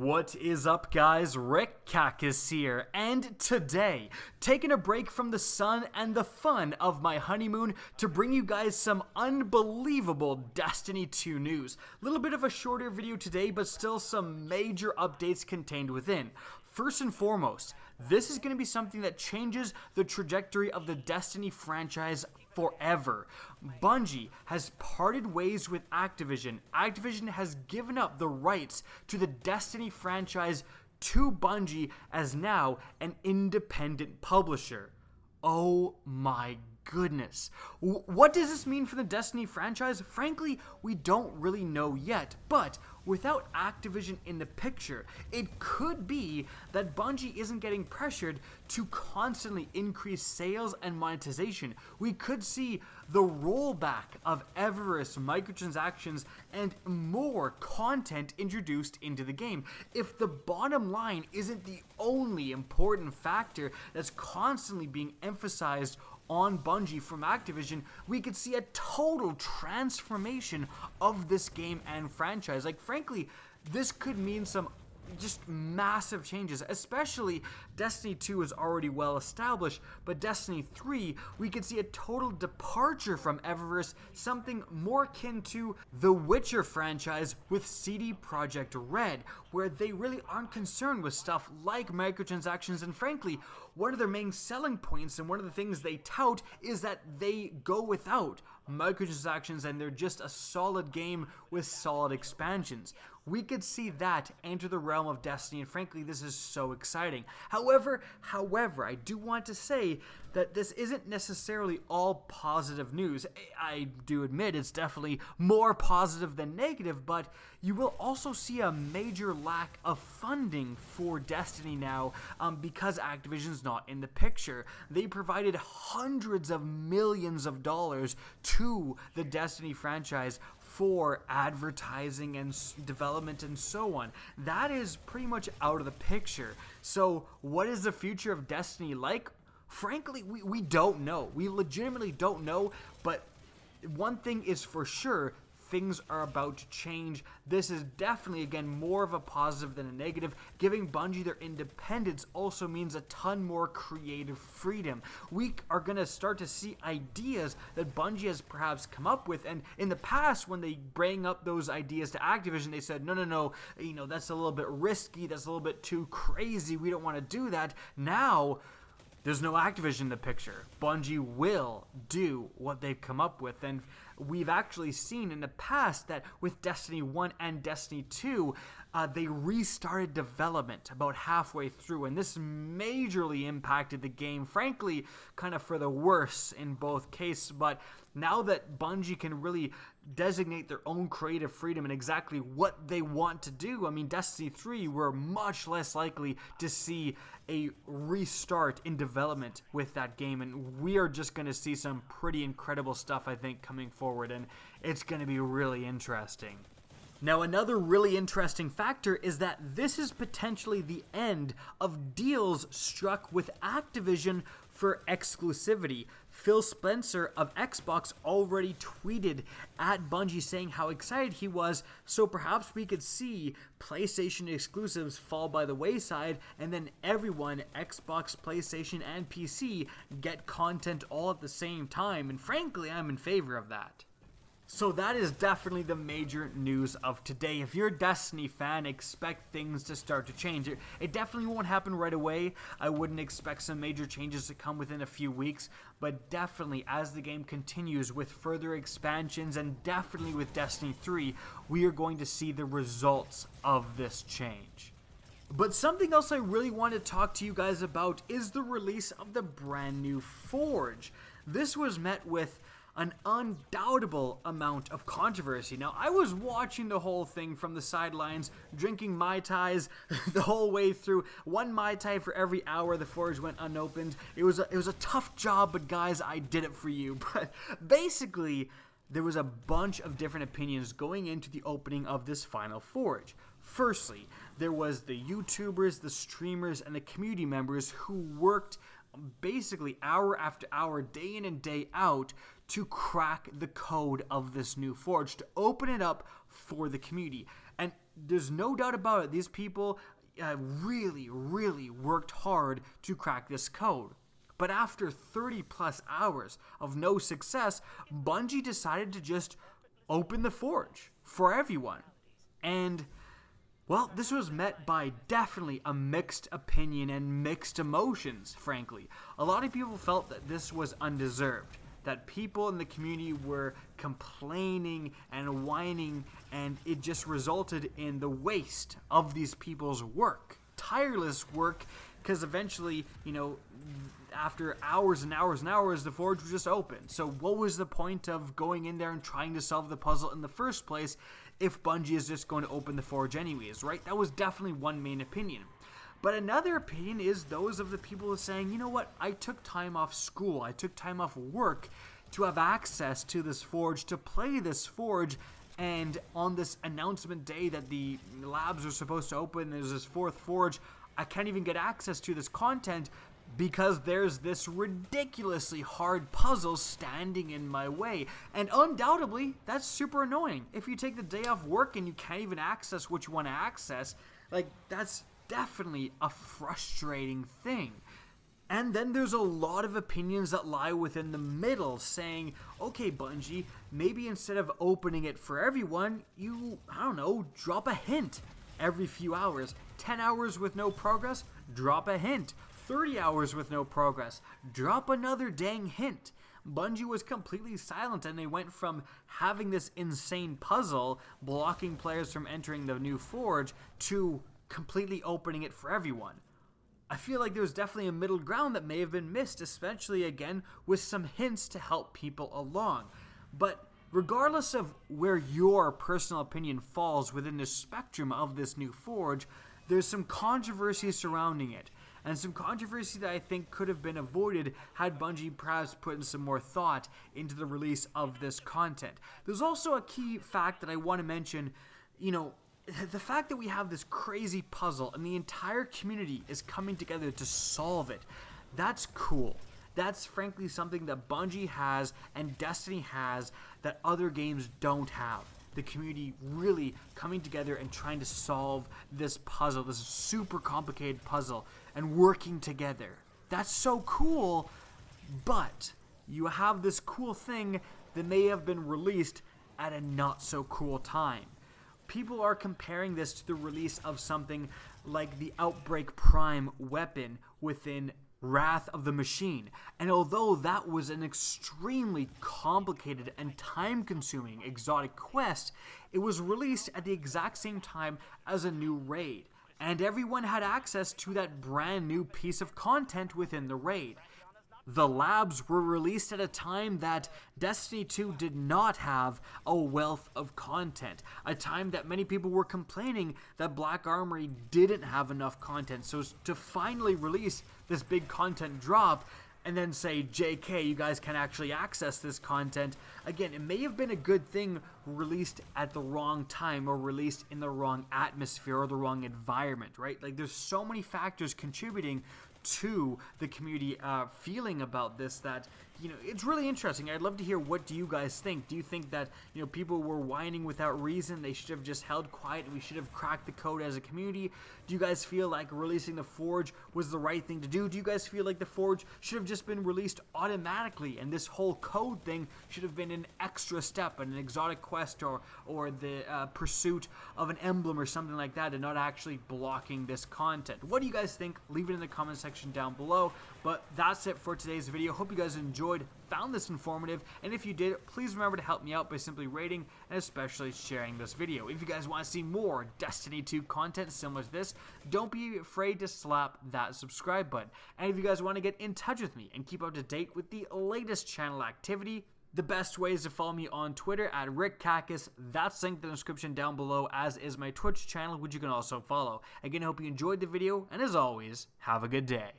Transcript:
What is up, guys? Rick Kakis here, and today, taking a break from the sun and the fun of my honeymoon to bring you guys some unbelievable Destiny 2 news. A little bit of a shorter video today, but still some major updates contained within. First and foremost, this is going to be something that changes the trajectory of the Destiny franchise forever. Bungie has parted ways with Activision. Activision has given up the rights to the Destiny franchise to Bungie as now an independent publisher. Oh my goodness. What does this mean for the Destiny franchise? Frankly, we don't really know yet, but without Activision in the picture, it could be that Bungie isn't getting pressured to constantly increase sales and monetization. We could see the rollback of Everest microtransactions and more content introduced into the game. If the bottom line isn't the only important factor that's constantly being emphasized on Bungie from Activision, we could see a total transformation of this game and franchise. Like, frankly, this could mean some just massive changes, especially Destiny 2 is already well established, but Destiny 3, we could see a total departure from Everest, something more akin to the Witcher franchise with CD Projekt Red, where they really aren't concerned with stuff like microtransactions, and frankly, one of their main selling points and one of the things they tout is that they go without microtransactions and they're just a solid game with solid expansions. We could see that enter the realm of Destiny, and frankly, this is so exciting. However, I do want to say that this isn't necessarily all positive news. I do admit it's definitely more positive than negative, but you will also see a major lack of funding for Destiny now because Activision's not in the picture. They provided hundreds of millions of dollars to the Destiny franchise for advertising and development and so on. That is pretty much out of the picture. So what is the future of Destiny like? Frankly, we don't know. We legitimately don't know, but one thing is for sure, things are about to change. This is definitely, again, more of a positive than a negative. Giving Bungie their independence also means a ton more creative freedom. We are going to start to see ideas that Bungie has perhaps come up with, and in the past, when they bring up those ideas to Activision, they said, no, that's a little bit risky, that's a little bit too crazy, we don't want to do that. Now, there's no Activision in the picture. Bungie will do what they've come up with, and we've actually seen in the past that with Destiny 1 and Destiny 2, they restarted development about halfway through, and this majorly impacted the game, frankly, kind of for the worse in both cases. But now that Bungie can really designate their own creative freedom and exactly what they want to do, I mean, Destiny 3, we're much less likely to see a restart in development with that game, and we are just going to see some pretty incredible stuff, I think, coming forward, and it's going to be really interesting. Now, another really interesting factor is that this is potentially the end of deals struck with Activision for exclusivity. Phil Spencer of Xbox already tweeted at Bungie saying how excited he was, so perhaps we could see PlayStation exclusives fall by the wayside and then everyone, Xbox, PlayStation, and PC, get content all at the same time, and frankly, I'm in favor of that. So that is definitely the major news of today. If you're a Destiny fan, expect things to start to change. It definitely won't happen right away. I wouldn't expect some major changes to come within a few weeks, but definitely as the game continues with further expansions and definitely with Destiny 3, we are going to see the results of this change. But something else I really want to talk to you guys about is the release of the brand new Forge. This was met with an undoubtable amount of controversy. Now, I was watching the whole thing from the sidelines, drinking Mai Tais the whole way through. One Mai Tai for every hour the Forge went unopened. It was a tough job, but guys, I did it for you. But basically, there was a bunch of different opinions going into the opening of this final Forge. Firstly, there was the YouTubers, the streamers, and the community members who worked basically hour after hour, day in and day out, to crack the code of this new forge, to open it up for the community. And there's no doubt about it, these people really worked hard to crack this code. But after 30 plus hours of no success, Bungie decided to just open the forge for everyone. And well, this was met by definitely a mixed opinion and mixed emotions, frankly. A lot of people felt that this was undeserved, that people in the community were complaining and whining, and it just resulted in the waste of these people's work. Tireless work, because eventually, after hours and hours and hours, the forge was just open. So what was the point of going in there and trying to solve the puzzle in the first place if Bungie is just going to open the forge anyways, right? That was definitely one main opinion. But another opinion is those of the people saying, you know what, I took time off school, I took time off work to have access to this forge, to play this forge, and on this announcement day that the labs are supposed to open, there's this fourth forge, I can't even get access to this content because there's this ridiculously hard puzzle standing in my way. And undoubtedly, that's super annoying. If you take the day off work and you can't even access what you want to access, that's definitely a frustrating thing. And then there's a lot of opinions that lie within the middle saying, okay, Bungie, maybe instead of opening it for everyone, you, drop a hint every few hours. 10 hours with no progress, drop a hint. 30 hours with no progress, drop another dang hint. Bungie was completely silent, and they went from having this insane puzzle blocking players from entering the new forge to completely opening it for everyone. I feel like there's definitely a middle ground that may have been missed, especially again with some hints to help people along. But regardless of where your personal opinion falls within the spectrum of this new forge, there's some controversy surrounding it. And some controversy that I think could have been avoided had Bungie perhaps put in some more thought into the release of this content. There's also a key fact that I want to mention, the fact that we have this crazy puzzle and the entire community is coming together to solve it. That's cool. That's frankly something that Bungie has and Destiny has that other games don't have. The community really coming together and trying to solve this puzzle, this super complicated puzzle, and working together. That's so cool, but you have this cool thing that may have been released at a not so cool time. People are comparing this to the release of something like the Outbreak Prime weapon within Wrath of the Machine, and although that was an extremely complicated and time-consuming exotic quest, it was released at the exact same time as a new raid, and everyone had access to that brand new piece of content within the raid. The labs were released at a time that Destiny 2 did not have a wealth of content, a time that many people were complaining that Black Armory didn't have enough content. So to finally release this big content drop and then say, JK, you guys can actually access this content, again, it may have been a good thing released at the wrong time or released in the wrong atmosphere or the wrong environment, right? There's so many factors contributing to the community feeling about this that, it's really interesting. I'd love to hear, what do you guys think? Do you think that, people were whining without reason? They should have just held quiet and we should have cracked the code as a community? Do you guys feel like releasing the Forge was the right thing to do? Do you guys feel like the Forge should have just been released automatically and this whole code thing should have been an extra step, an exotic quest or the pursuit of an emblem or something like that, and not actually blocking this content? What do you guys think? Leave it in the comment section down below. But that's it for today's video. Hope you guys enjoyed, found this informative, and if you did, please remember to help me out by simply rating and especially sharing this video. If you guys want to see more Destiny 2 content similar to this, don't be afraid to slap that subscribe button. And if you guys want to get in touch with me and keep up to date with the latest channel activity, the best way is to follow me on Twitter at RickCacus. That's linked in the description down below, as is my Twitch channel, which you can also follow. Again, I hope you enjoyed the video, and as always, have a good day.